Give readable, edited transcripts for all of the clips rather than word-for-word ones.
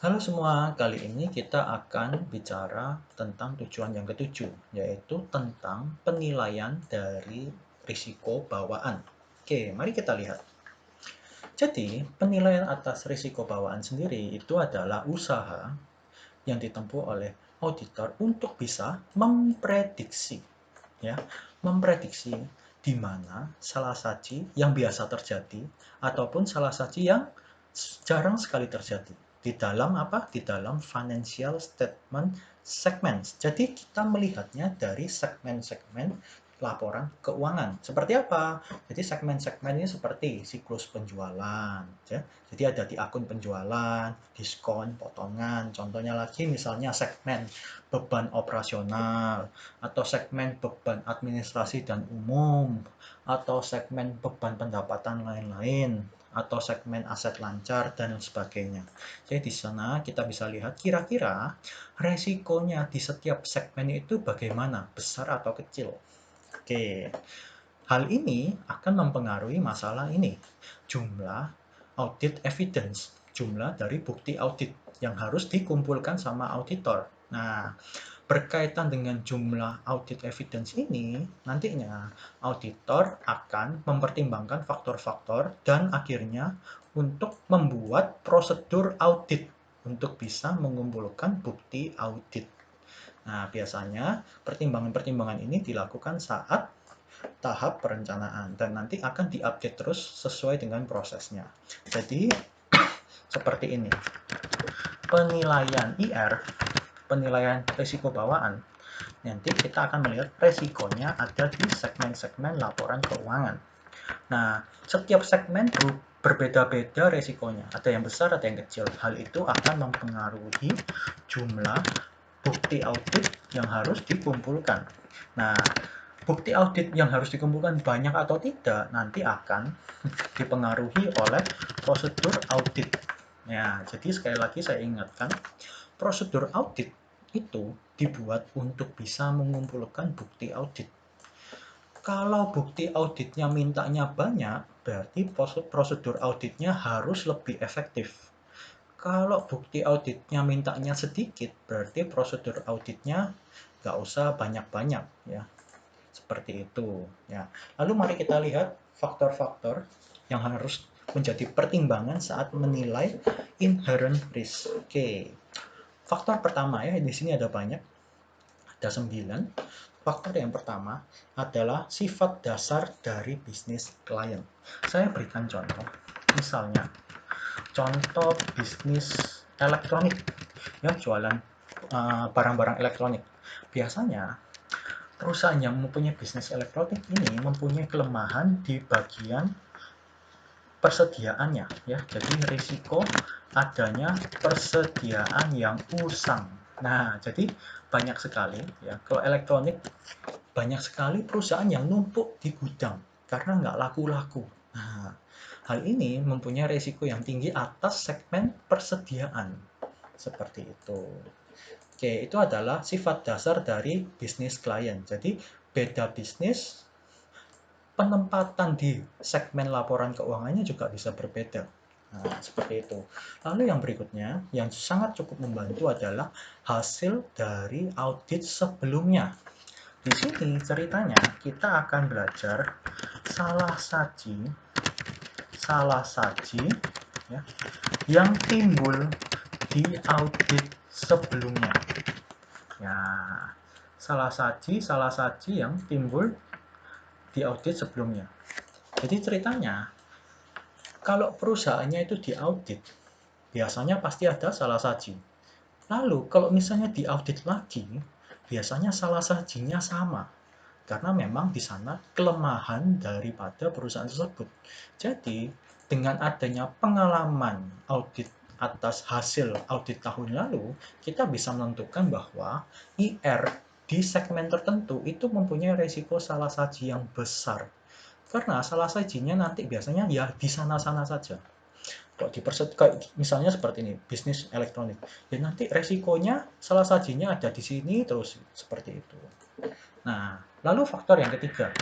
Halo semua, kali ini kita akan bicara tentang tujuan yang ketujuh, yaitu tentang penilaian dari risiko bawaan. Oke, mari kita lihat. Jadi, penilaian atas risiko bawaan sendiri itu adalah usaha yang ditempuh oleh auditor untuk bisa memprediksi, ya, memprediksi di mana salah saji yang biasa terjadi ataupun salah saji yang jarang sekali terjadi di dalam apa? Di dalam financial statement segments. Jadi kita melihatnya dari segmen-segmen laporan keuangan. Seperti apa? Jadi segmen-segmen ini seperti siklus penjualan, ya. Jadi ada di akun penjualan, diskon, potongan. Contohnya lagi misalnya segmen beban operasional, atau segmen beban administrasi dan umum, atau segmen beban pendapatan lain-lain, atau segmen aset lancar, dan sebagainya. Jadi di sana kita bisa lihat kira-kira resikonya di setiap segmen itu bagaimana, besar atau kecil. Oke, hal ini akan mempengaruhi masalah ini, jumlah audit evidence, jumlah dari bukti audit yang harus dikumpulkan sama auditor. Nah, berkaitan dengan jumlah audit evidence ini, nantinya auditor akan mempertimbangkan faktor-faktor dan akhirnya untuk membuat prosedur audit untuk bisa mengumpulkan bukti audit. Nah, biasanya pertimbangan-pertimbangan ini dilakukan saat tahap perencanaan dan nanti akan diupdate terus sesuai dengan prosesnya. Jadi, seperti ini. Penilaian IR, penilaian risiko bawaan, nanti kita akan melihat resikonya ada di segmen-segmen laporan keuangan. Nah, setiap segmen berbeda-beda resikonya. Ada yang besar, ada yang kecil. Hal itu akan mempengaruhi jumlah bukti audit yang harus dikumpulkan. Nah, bukti audit yang harus dikumpulkan banyak atau tidak nanti akan dipengaruhi oleh prosedur audit. Ya, jadi sekali lagi saya ingatkan, prosedur audit itu dibuat untuk bisa mengumpulkan bukti audit. Kalau bukti auditnya mintanya banyak, berarti prosedur auditnya harus lebih efektif. Kalau bukti auditnya mintanya sedikit, berarti prosedur auditnya nggak usah banyak-banyak, ya. Seperti itu, ya. Lalu mari kita lihat faktor-faktor yang harus menjadi pertimbangan saat menilai inherent risk. Oke. Faktor pertama, ya, di sini ada banyak, ada 9. Faktor yang pertama adalah sifat dasar dari bisnis klien. Saya berikan contoh. Misalnya, contoh bisnis elektronik, ya, jualan barang-barang elektronik. Biasanya perusahaan yang mempunyai bisnis elektronik ini mempunyai kelemahan di bagian persediaannya, ya. Jadi risiko adanya persediaan yang usang. Nah, jadi banyak sekali, ya, kalau elektronik banyak sekali perusahaan yang numpuk di gudang karena nggak laku-laku. Nah, hal ini mempunyai risiko yang tinggi atas segmen persediaan. Seperti itu. Oke, itu adalah sifat dasar dari bisnis klien. Jadi, beda bisnis, penempatan di segmen laporan keuangannya juga bisa berbeda. Nah, seperti itu. Lalu yang berikutnya, yang sangat cukup membantu adalah hasil dari audit sebelumnya. Di sini ceritanya kita akan belajar salah saji, ya, yang timbul di audit sebelumnya. Ya, salah saji yang timbul di audit sebelumnya. Jadi ceritanya, kalau perusahaannya itu diaudit, biasanya pasti ada salah saji. Lalu kalau misalnya diaudit lagi, biasanya salah sajinya sama. Karena memang di sana kelemahan daripada perusahaan tersebut. Jadi, dengan adanya pengalaman audit atas hasil audit tahun lalu, kita bisa menentukan bahwa IR di segmen tertentu itu mempunyai risiko salah saji yang besar. Karena salah sajinya nanti biasanya ya di sana-sana saja. Kok kayak misalnya seperti ini, bisnis elektronik. Ya nanti resikonya salah sajinya ada di sini terus seperti itu. Nah, lalu faktor yang ketiga.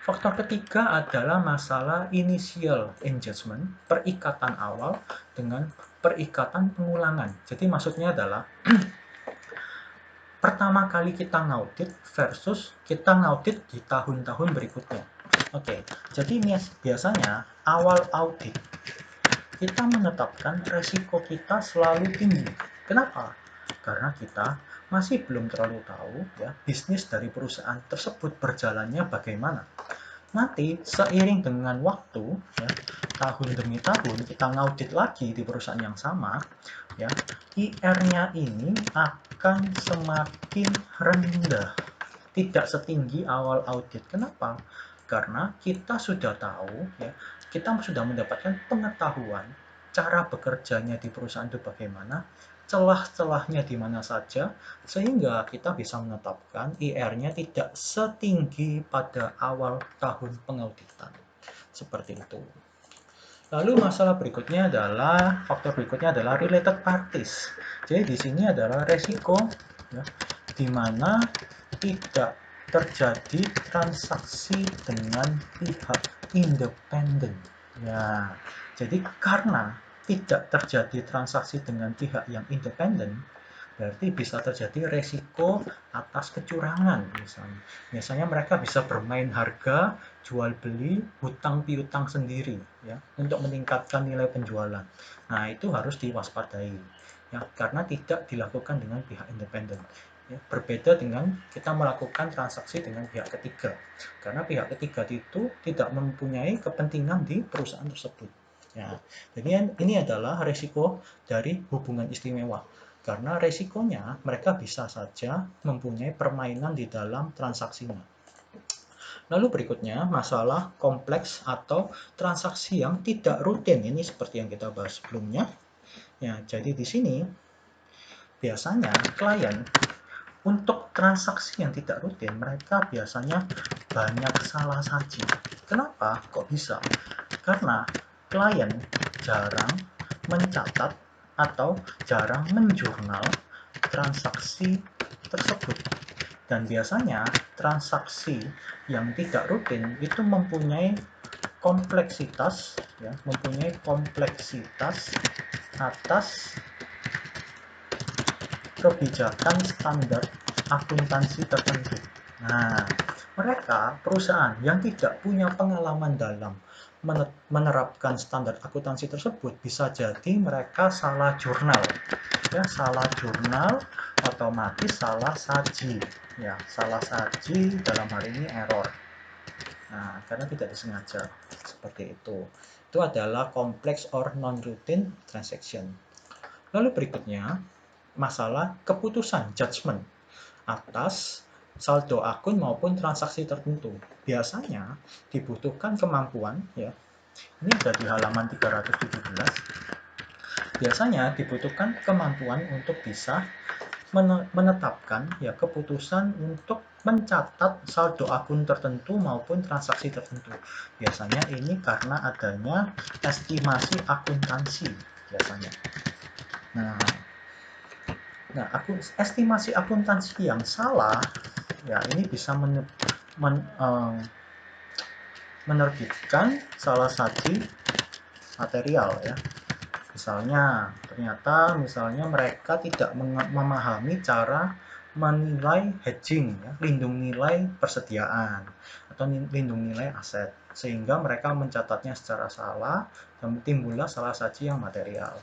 Faktor ketiga adalah masalah initial engagement, perikatan awal dengan perikatan pengulangan. Jadi maksudnya adalah pertama kali kita ngaudit versus kita ngaudit di tahun-tahun berikutnya. Oke, jadi biasanya awal audit kita menetapkan resiko kita selalu tinggi. Kenapa? Karena kita masih belum terlalu tahu ya bisnis dari perusahaan tersebut berjalannya bagaimana. Nanti seiring dengan waktu ya, tahun demi tahun kita ngaudit lagi di perusahaan yang sama ya, IR-nya ini akan semakin rendah, tidak setinggi awal audit. Kenapa? Karena kita sudah tahu ya, kita sudah mendapatkan pengetahuan cara bekerjanya di perusahaan itu bagaimana, celah-celahnya di mana saja, sehingga kita bisa menetapkan IR-nya tidak setinggi pada awal tahun pengauditan. Seperti itu. Lalu masalah berikutnya adalah, faktor berikutnya adalah related parties. Jadi di sini adalah resiko ya, di mana tidak terjadi transaksi dengan pihak independen. Ya, jadi karena tidak terjadi transaksi dengan pihak yang independen, berarti bisa terjadi resiko atas kecurangan misalnya. Misalnya mereka bisa bermain harga, jual beli, hutang piutang sendiri ya untuk meningkatkan nilai penjualan. Nah, itu harus diwaspadai ya karena tidak dilakukan dengan pihak independen. Ya, berbeda dengan kita melakukan transaksi dengan pihak ketiga. Karena pihak ketiga itu tidak mempunyai kepentingan di perusahaan tersebut. Ya, jadi ini adalah risiko dari hubungan istimewa. Karena resikonya mereka bisa saja mempunyai permainan di dalam transaksinya. Lalu berikutnya masalah kompleks atau transaksi yang tidak rutin. Ini seperti yang kita bahas sebelumnya. Ya, jadi di sini biasanya klien untuk transaksi yang tidak rutin mereka biasanya banyak salah saji. Kenapa? Kok bisa? Karena klien jarang mencatat atau jarang menjurnal transaksi tersebut. Dan biasanya transaksi yang tidak rutin itu mempunyai kompleksitas ya, mempunyai kompleksitas atas kebijakan standar akuntansi tertentu. Nah, mereka perusahaan yang tidak punya pengalaman dalam menerapkan standar akuntansi tersebut bisa jadi mereka salah jurnal. Ya, salah jurnal otomatis salah saji. Ya, salah saji dalam hal ini error. Nah, karena tidak disengaja seperti itu. Itu adalah complex or non-routine transaction. Lalu berikutnya, masalah keputusan judgment atas saldo akun maupun transaksi tertentu. Biasanya dibutuhkan kemampuan ya. Ini ada di halaman 317. Biasanya dibutuhkan kemampuan untuk bisa menetapkan ya keputusan untuk mencatat saldo akun tertentu maupun transaksi tertentu. Biasanya ini karena adanya estimasi akuntansi biasanya. Nah, estimasi akuntansi yang salah ya ini bisa menerbitkan salah saji material ya. Misalnya mereka tidak memahami cara menilai hedging ya, lindung nilai persediaan atau lindung nilai aset sehingga mereka mencatatnya secara salah dan timbullah salah saji yang material.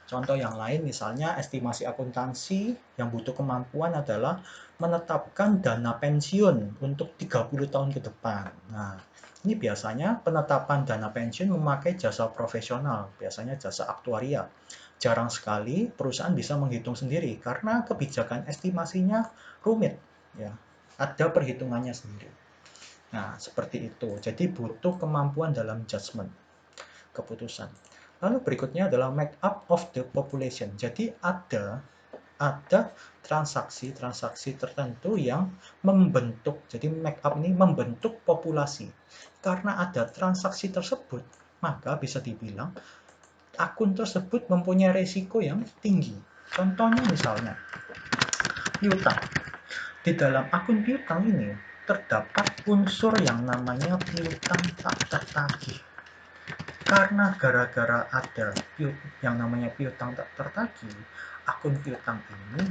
Contoh yang lain misalnya estimasi akuntansi yang butuh kemampuan adalah menetapkan dana pensiun untuk 30 tahun ke depan. Nah, ini biasanya penetapan dana pensiun memakai jasa profesional, biasanya jasa aktuaria. Jarang sekali perusahaan bisa menghitung sendiri karena kebijakan estimasinya rumit, ya. Ada perhitungannya sendiri. Nah, seperti itu. Jadi butuh kemampuan dalam judgment, keputusan. Lalu berikutnya adalah make up of the population. Jadi ada transaksi-transaksi tertentu yang membentuk, jadi make up ini membentuk populasi. Karena ada transaksi tersebut, maka bisa dibilang akun tersebut mempunyai risiko yang tinggi. Contohnya misalnya, piutang. Di dalam akun piutang ini, terdapat unsur yang namanya piutang tak tertagih. Karena gara-gara ada yang namanya piutang tak tertagih, akun piutang ini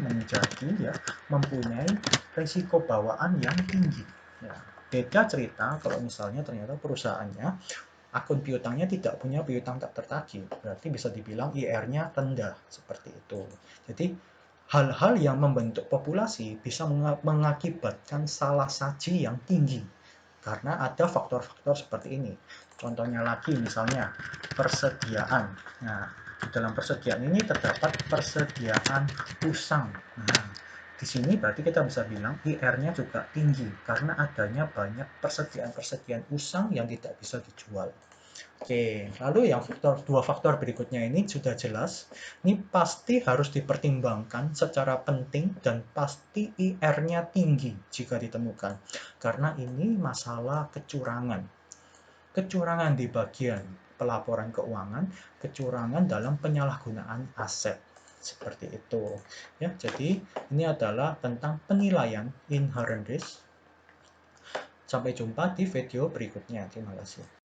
mempunyai risiko bawaan yang tinggi. Ya, beda cerita kalau misalnya ternyata perusahaannya akun piutangnya tidak punya piutang tak tertagih, berarti bisa dibilang IR-nya rendah seperti itu. Jadi hal-hal yang membentuk populasi bisa mengakibatkan salah saji yang tinggi karena ada faktor-faktor seperti ini. Contohnya lagi misalnya persediaan. Nah, di dalam persediaan ini terdapat persediaan usang. Nah, di sini berarti kita bisa bilang IR-nya juga tinggi karena adanya banyak persediaan-persediaan usang yang tidak bisa dijual. Oke, lalu yang dua faktor berikutnya ini sudah jelas. Ini pasti harus dipertimbangkan secara penting dan pasti IR-nya tinggi jika ditemukan. Karena ini masalah kecurangan. Kecurangan di bagian pelaporan keuangan, kecurangan dalam penyalahgunaan aset. Seperti itu. Ya, jadi ini adalah tentang penilaian inherent risk. Sampai jumpa di video berikutnya. Terima kasih.